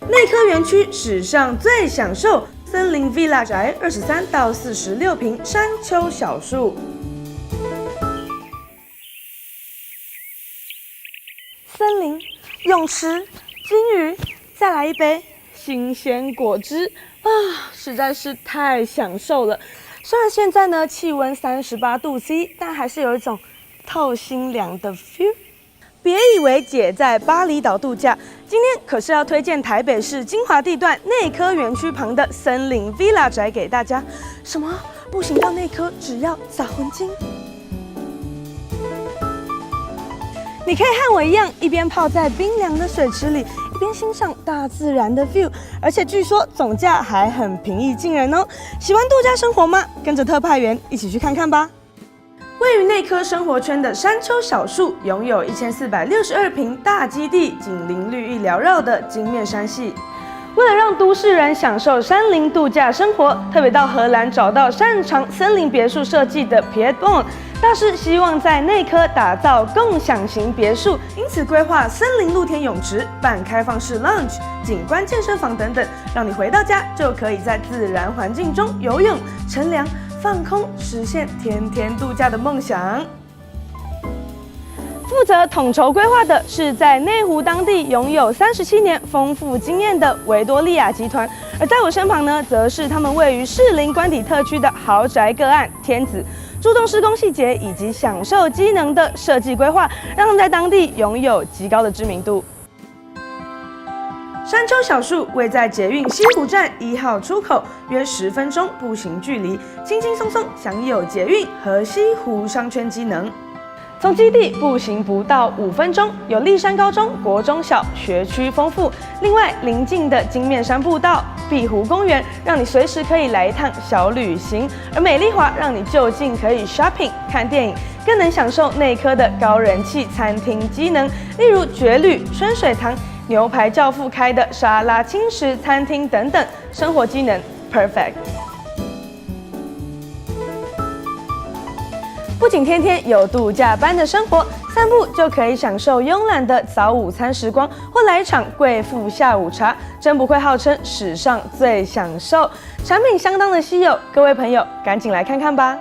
内科园区史上最享受森林 Villa 宅，23到46坪山丘小树。森林、泳池、金鱼，再来一杯新鲜果汁啊，实在是太享受了。虽然现在呢气温38度 C， 但还是有一种透心凉的 feel。别以为姐在巴厘岛度假，今天可是要推荐台北市精华地段内科园区旁的森林 Villa 宅给大家。什么？步行到内科只要撒魂金？你可以和我一样，一边泡在冰凉的水池里，一边欣赏大自然的 view， 而且据说总价还很平易近人哦。喜欢度假生活吗？跟着特派员一起去看看吧。位于内科生活圈的山丘小树，拥有1462坪大基地，紧邻绿意缭绕的金面山系。为了让都市人享受山林度假生活，特别到荷兰找到擅长森林别墅设计的 Piet Bond 大师，希望在内科打造共享型别墅，因此规划森林露天泳池、半开放式 lounge、景观健身房等等，让你回到家就可以在自然环境中游泳、乘凉、放空，实现天天度假的梦想。负责统筹规划的是在内湖当地拥有37年丰富经验的维多利亚集团，而在我身旁呢，则是他们位于士林官邸特区的豪宅个案天子，注重施工细节以及享受机能的设计规划，让他们在当地拥有极高的知名度。山丘小树位在捷运西湖站1号出口，约10分钟步行距离，轻轻松松享有捷运和西湖商圈机能。从基地步行不到5分钟，有立山高中国中小，学区丰富。另外，邻近的金面山步道、碧湖公园，让你随时可以来一趟小旅行；而美丽华让你就近可以 shopping、看电影，更能享受内科的高人气餐厅机能，例如绝旅、春水堂、牛排教父开的沙拉轻食餐厅等等，生活机能 perfect。不仅天天有度假般的生活，散步就可以享受慵懒的早午餐时光，或来一场贵妇下午茶，真不愧号称史上最享受。产品相当的稀有，各位朋友赶紧来看看吧。